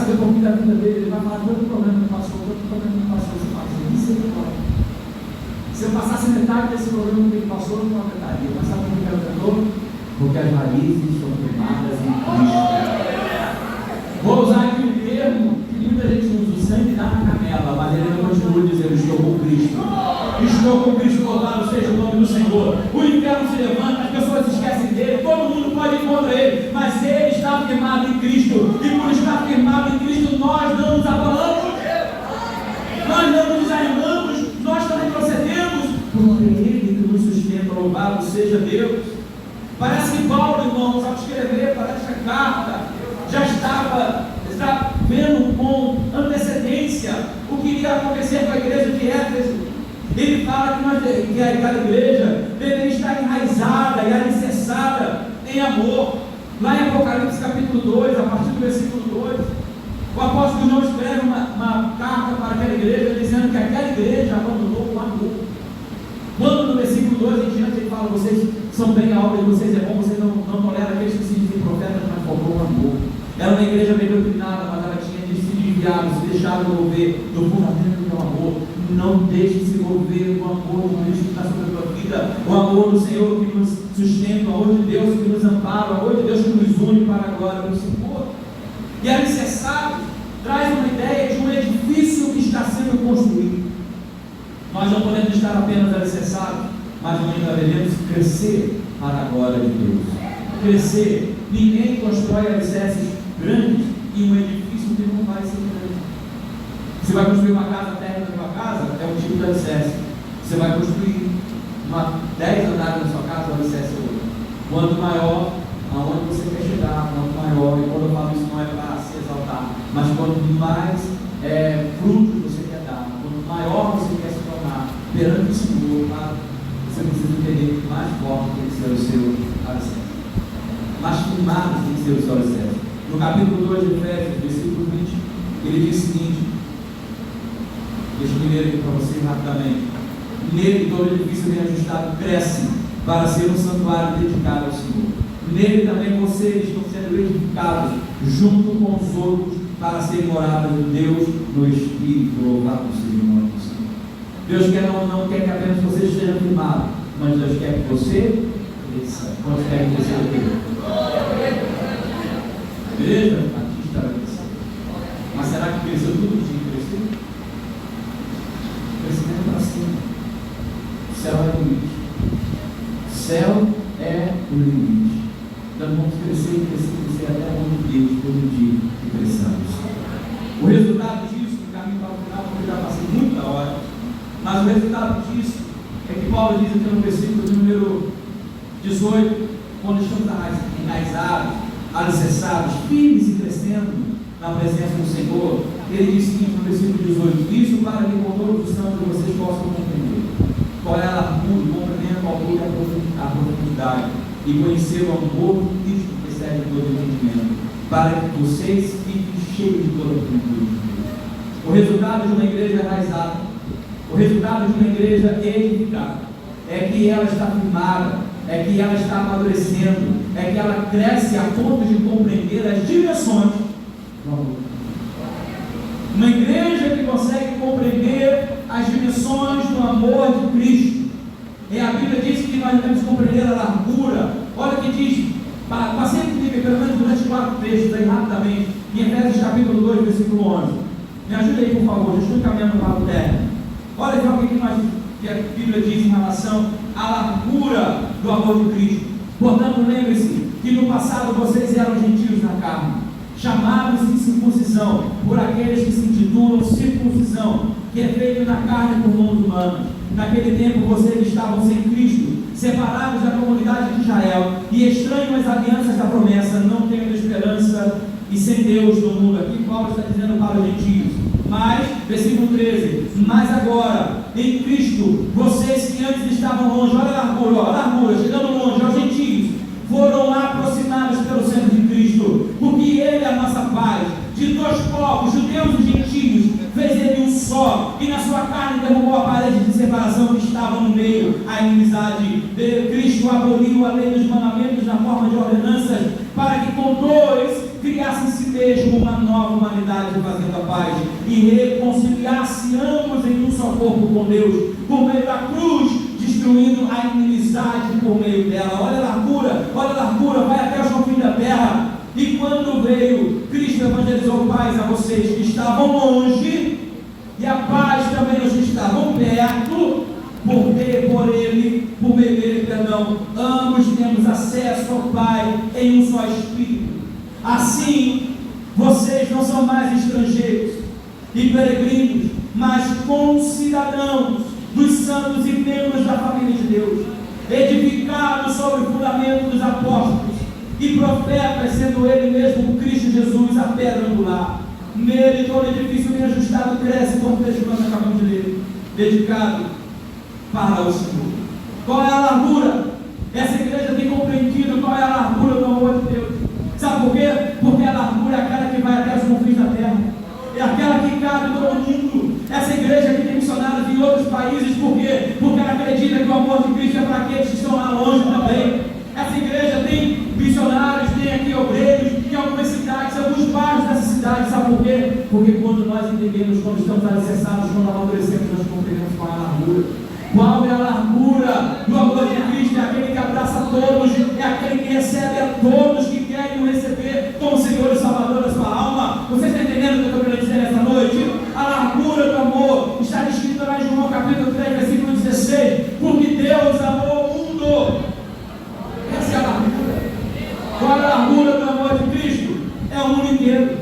saber um pouquinho da vida dele, ele vai falar todo o problema que passou, todo o problema que passou. Você fala assim, isso é igual. Se eu passasse metade desse problema que ele passou, eu não aguentaria. Mas sabe por que eu cantou? Porque as raízes estão queimadas em Cristo. Vou usar aqui um termo que muita gente usa: o sangue dá na canela, mas ele continua dizendo: estou com Cristo. Estou com Cristo, louvado seja o nome do Senhor. O inferno se levanta, as pessoas esquecem dele, todo mundo pode ir contra ele, mas ele está firmado em Cristo, e por estar firmado em Cristo, nós não nos abalamos, nós não nos desanimamos, nós não retrocedemos, porque é ele que nos sustenta. Louvado seja Deus. Parece que Paulo, irmãos, ao escrever para esta carta, já estava vendo com antecedência o que iria acontecer com a igreja de Éfeso. Ele fala que aquela igreja deveria estar enraizada e alicerçada em amor. Lá em Apocalipse capítulo 2, a partir do versículo 2, o apóstolo João escreve uma carta para aquela igreja, dizendo que aquela igreja abandonou o amor. Quando no versículo 2 em diante ele fala: vocês são bem, a obra de vocês é bom, vocês não toleram aqueles que se dizem profetas, mas faltou o amor. Era uma igreja bem doutrinada, mas ela tinha de se desviar, se deixar envolver do fundamento do amor. Não deixe se envolver do amor de Cristo que está sobre a tua vida, o amor do Senhor que nos sustenta, o amor de Deus que nos ampara, o amor de Deus que nos une para a glória do Senhor. E alicerçado traz uma ideia de um edifício que está sendo construído. Nós não podemos estar apenas alicerçados, mas ainda devemos crescer para a glória de Deus. Crescer. Ninguém constrói alicerces grandes em um edifício que não vai ser grande. Você vai construir uma casa térrea na sua casa, é um tipo de alicerce. Você vai construir 10 andares na sua casa, o alicerce é outro. Quanto maior, aonde você quer chegar, quanto maior, e quando eu falo isso não é para se exaltar, mas quanto mais frutos você quer dar, quanto maior você quer se tornar perante o Senhor, você precisa entender que mais forte tem que ser o seu alicerce. Mais firmado tem que ser o seu alicerce. No capítulo 2 de Efésios, versículo 20, ele diz o seguinte: deixa eu ler aqui para você rapidamente. Nele todo edifício bem ajustado cresce para ser um santuário dedicado ao Senhor. Nele também vocês estão sendo edificados junto com os outros para serem moradas de Deus no Espírito. Louvado seja o nome do Senhor. Deus não quer que apenas você esteja firmado, mas Deus quer que você cresça. Quantos querem crescer aqui? A igreja batista vai crescer. Mas será que cresceu tudo que tinha que crescer? Crescimento para cima. O céu é o limite. O céu é o limite. Então vamos crescer até onde Deus permitir que cresçamos. O resultado disso, no caminho para o final, porque eu já passei muita hora, mas o resultado disso é que Paulo diz aqui no versículo de número 18, quando estamos enraizados, alicerçados, firmes e crescendo na presença do Senhor, ele diz o seguinte no versículo 18: isso para que com todos os santos vocês possam compreender qual é a largura, o comprimento, a altura e a profundidade, e conhecer o amor de Cristo que excede todo entendimento, para que vocês fiquem cheios de toda a plenitude de Deus. O resultado de uma igreja enraizada, o resultado de uma igreja edificada, é que ela está firmada, é que ela está amadurecendo, é que ela cresce a ponto de compreender as dimensões do amor. Uma igreja que consegue compreender as dimensões do amor de Cristo. E a Bíblia diz que nós devemos compreender a largura. Olha o que diz, passei pelo menos durante 4 textos aí rapidamente, em Efésios capítulo 2, versículo 11. Me ajuda aí, por favor, já estou caminhando para o término. Olha só o que a Bíblia diz em relação à largura do amor de Cristo. Portanto, lembre-se que no passado vocês eram gentios na carne, chamados de circuncisão por aqueles que se intitulam circuncisão, que é feito na carne por mãos humanas. Naquele tempo vocês estavam sem Cristo, separados da comunidade de Israel e estranhos às alianças da promessa, não tendo esperança e sem Deus no mundo. Aqui Paulo está dizendo para os gentios. Mas, versículo 13, mas agora, em Cristo, vocês que antes estavam longe, olha a largura, chegando longe, aos gentios, foram aproximados pelo sangue de Cristo, porque Ele é a nossa paz, de 2 povos, judeus e gentios, fez Ele um só, e na sua carne derrubou a parede de separação que estava no meio, a inimizade. Cristo aboliu a lei dos mandamentos na forma de ordenanças, para que com 2 criassem-se mesmo uma nova humanidade fazendo a paz, e reconciliar-se ambos em um só corpo com Deus, por meio da cruz, destruindo a inimizade por meio dela. Olha a largura, vai até os confins da terra. E quando veio, Cristo evangelizou paz a vocês que estavam longe, e a paz também os que estavam perto, por meio dele, ambos temos acesso ao Pai em um só Espírito. Assim, vocês não são mais estrangeiros e peregrinos, mas concidadãos dos santos e membros da família de Deus, edificados sobre o fundamento dos apóstolos e profetas, sendo ele mesmo o Cristo Jesus a pedra angular. Nele todo edifício bem ajustado cresce, como o texto que nós acabamos de ler, dedicado para o Senhor. Qual é a largura? Essa igreja tem compreendido qual é a largura do amor de Deus. Sabe por quê? Porque a largura é aquela que vai até os confins da terra, é aquela que cabe todo mundo. Essa igreja que tem missionários em outros países, por quê? Porque ela acredita que o amor de Cristo é para aqueles que estão lá longe também. Essa igreja tem missionários, tem aqui obreiros em algumas cidades, alguns bairros dessa cidade. Sabe por quê? Porque quando nós entendemos, quando estamos alicerçados, quando amadurecemos, nós compreendemos qual é a largura. Qual é a largura do amor de Cristo? É aquele que abraça a todos, é aquele que recebe a todos que querem o receber como Senhor e Salvador da sua alma. Você está entendendo o que eu estou querendo dizer nessa noite? A largura do amor está descrita lá em João capítulo 3, versículo 16. Porque Deus amou o mundo. Essa é a largura. Qual é a largura do amor de Cristo? É o mundo inteiro.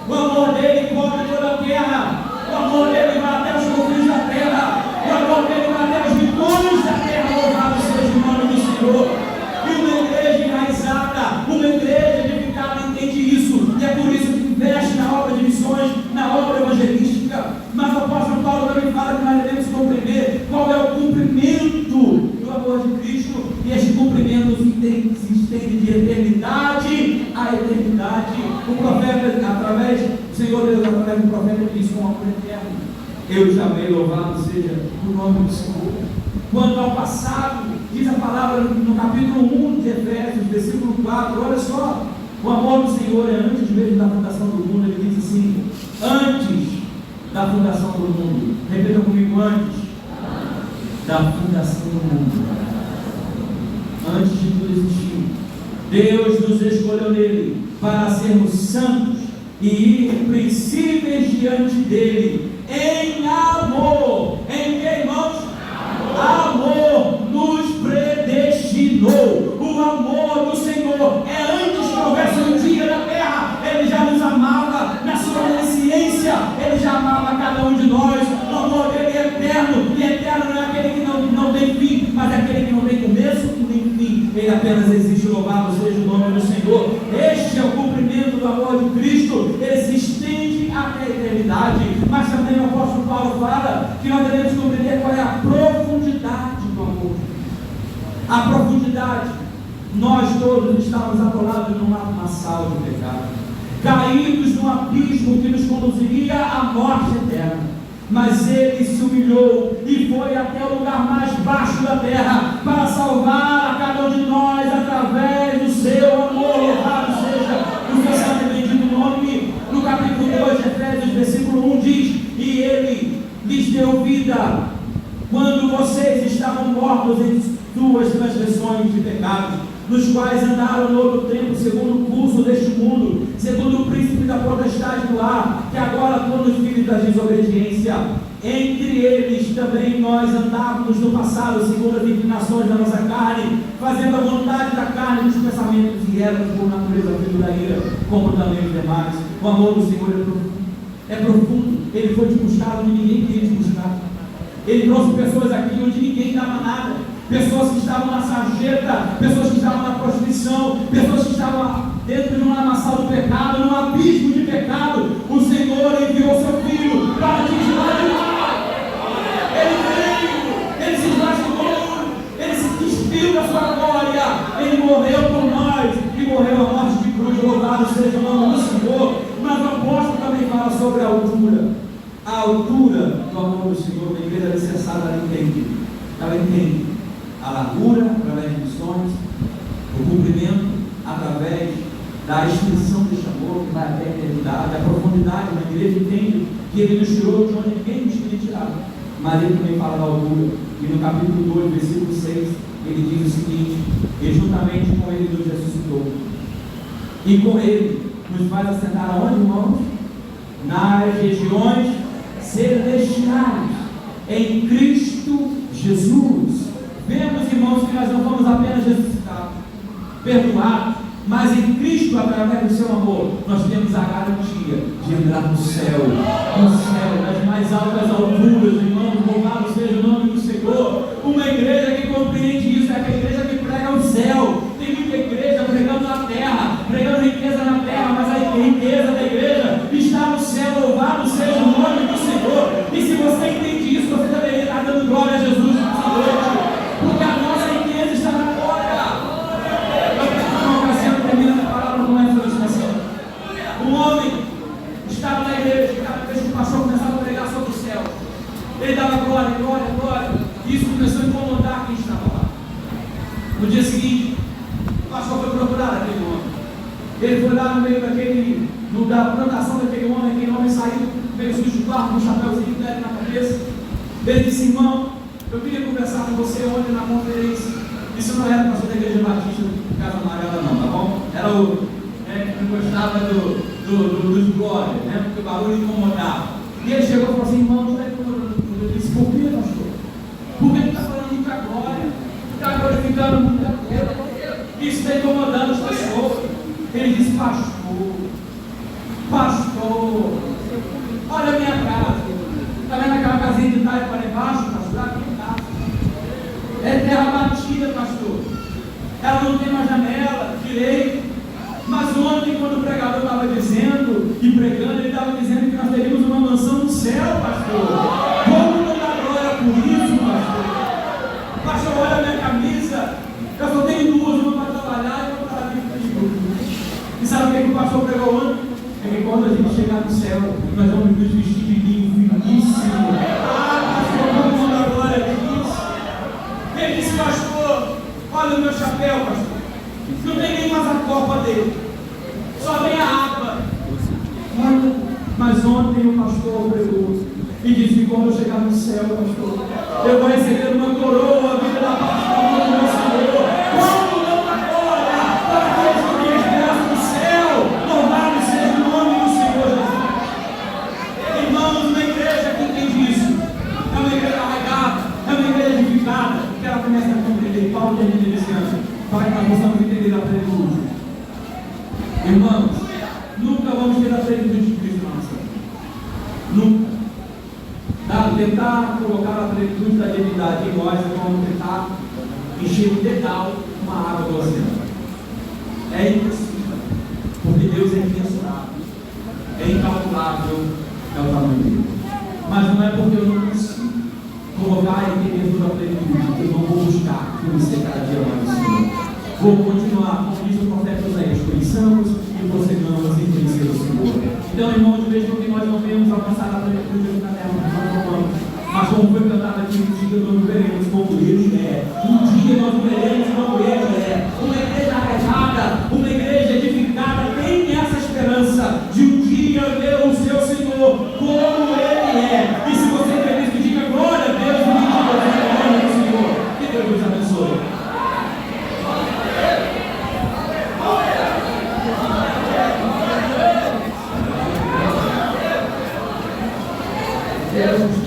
O amor dele cobre toda a terra. O amor dele vai até os confins da terra. O amor dele vai até os rincões da terra. Louvado seja o nome do Senhor. E uma igreja enraizada, uma igreja edificada entende isso. E é por isso que investe na obra de missões, na obra evangelística. Mas o apóstolo Paulo também fala que nós devemos compreender qual é o cumprimento do amor de Cristo. E este cumprimento se estende de eternidade a eternidade. O profeta, através do Senhor Deus, através do profeta, disse com amor eterno: eu chamei, louvado seja o nome do Senhor. Quanto ao passado, diz a palavra no capítulo 1 de Efésios, versículo 4, olha só, o amor do Senhor é antes mesmo da fundação do mundo. Ele diz assim: antes da fundação do mundo. Repita comigo: antes da fundação do mundo. Antes de tudo existir, Deus nos escolheu nele para sermos santos e irrepreensíveis diante dele, em amor. Em que, irmãos? Amor nos predestinou. O amor do Senhor é antes que houvesse um dia na terra. Ele já nos amava na sua onisciência. Ele já amava cada um de nós. O amor dele é eterno. E eterno não é aquele que não tem fim, mas é aquele que não tem começo e nem fim. Ele apenas existe. Louvado seja o nome do Senhor. Este é o cumprimento do amor de Cristo. Ele se estende até a eternidade. Mas também o apóstolo Paulo fala que nós devemos compreender qual é a profundidade do amor. A profundidade. Nós todos estávamos atolados num lamaçal de pecado, caídos num abismo que nos conduziria à morte eterna. Mas ele se humilhou e foi até o lugar mais baixo da terra para salvar a cada um de nós através do seu amor. Louvado seja o seu santo e bendito nome. No capítulo 2 de Efésios, versículo 1 diz: e ele lhes deu vida quando vocês estavam mortos em suas transgressões de pecados, nos quais andaram no outro tempo, segundo o curso deste mundo, segundo o príncipe da potestade do ar, que agora atua nos filhos da desobediência. Entre eles também nós andávamos no passado, segundo as inclinações da nossa carne, fazendo a vontade da carne e dos pensamentos, e éramos por natureza filho da ira, como também os demais. O amor do Senhor é profundo. É profundo. Ele foi te buscar onde ninguém queria te buscar. Ele trouxe pessoas aqui onde ninguém dava nada. Pessoas que estavam na sarjeta, pessoas que estavam na prostituição, pessoas que estavam dentro de um lamaçal do pecado, num abismo de pecado. O Senhor enviou seu Filho para te tirar de lá. Ele veio, ele se esvaziou, ele se despiu da sua glória, ele morreu por nós e morreu a morte de cruz. Louvado seja o nome do Senhor. Mas o apóstolo também fala sobre a altura. A altura do amor do Senhor. A igreja alicerçada, ela entende. Ela entende a largura através de missões, o cumprimento através da extensão deste amor, que vai vai até a eternidade. A profundidade na igreja entende que Ele nos tirou de onde ninguém nos queria tirar. Mas Ele também fala da altura. E no capítulo 2, versículo 6, Ele diz o seguinte: e juntamente com Ele nos ressuscitou. E com Ele nos faz assentar aonde, irmãos? Nas regiões celestiais, em Cristo Jesus. Vemos, irmãos, que nós não fomos apenas ressuscitados, perdoados, mas em Cristo, através do seu amor, nós temos a garantia de entrar no céu, nas mais altas alturas, irmãos. Louvado seja o nome do Senhor. Uma igreja que compreende isso é aquela igreja que prega o céu. Tem muita igreja pregando na terra, pregando riqueza na terra, mas a riqueza da igreja está no céu. Louvado seja o nome do Senhor. E se você entende isso, você deveria estar dando glória a Jesus nessa noite, porque a nossa riqueza está na glória. Um homem estava na igreja, cada vez que o pastor começava a pregar sobre o céu, ele dava glória, glória, glória, e isso começou a incomodar quem estava lá. No dia seguinte, o pastor foi procurar aquele homem. Ele foi lá no meio da plantação daquele homem. Aquele homem saiu, veio sujo de barro, com um chapéuzinho dele na cabeça. Ele disse: irmão, eu queria conversar com você ontem na conferência. Isso não era o pastor da igreja batista de Casa Amarela, não, tá bom? Era o que gostava dos glórias, né? Porque o barulho incomodava. E ele chegou e falou assim: irmão, não está incomodando. Eu disse: por que, pastor? Porque ele está falando muita glória, está glorificando muita glória. Isso está incomodando as pessoas. Ele disse: pastor, olha a minha casa. Está vendo aquela casinha de talho para embaixo, pastor? Aqui em casa. É terra batida, pastor. Ela não tem mais janela direito. Mas ontem, quando o pregador estava dizendo e pregando, ele estava dizendo que nós teríamos uma mansão no céu, pastor. Como não dá glória por isso, pastor? Pastor, olha a minha camisa. Eu só tenho duas, uma para trabalhar e outra para vir. E sabe o que o pastor pregou ontem? É que quando a gente chegar no céu, nós vamos nos vestir de linho finíssimo. Pastor, como não dá glória por isso? Ele disse: pastor, olha o meu chapéu, pastor. Não tem nem mais a copa dele, só tem a aba. Olha, mas ontem o pastor pregou e disse que quando eu chegar no céu, pastor, eu vou receber uma coroa vinda da parte do meu Senhor. Como não dá glória para aqueles que têm esperança no céu? Louvado seja o nome do Senhor Jesus. Irmãos, uma igreja que entende isso é uma igreja arraigada, é uma igreja edificada, que ela começa a compreender. Paulo termina esse ano para que nós possamos entender a plenitude. Irmãos, nunca vamos ter a plenitude de Cristo na nossa vida. Nunca. Tentar colocar a plenitude da divindade em nós é como tentar encher um dedal com uma água do oceano. É impossível, porque Deus é imensurável, é incalculável, é o tamanho dele. Mas não é porque eu não consigo colocar e entender toda a plenitude que eu não vou buscar conhecer cada dia mais o Senhor. Vou continuar, como diz o profeta Oséias, conheçamos e prosseguamos em conhecer o Senhor. Então, irmãos, vejam que nós não vemos alcançar a plenitude aqui na terra, nós não vamos. Mas como foi cantado aqui, um dia nós veremos como Ele é. Um dia nós veremos como Ele é. Uma igreja arrejada, uma igreja edificada, tem essa esperança de um dia ver o seu Senhor como Ele é. E se você quer isso, diga glória a Deus, e diga glória ao Senhor. Que Deus nos abençoe. Deus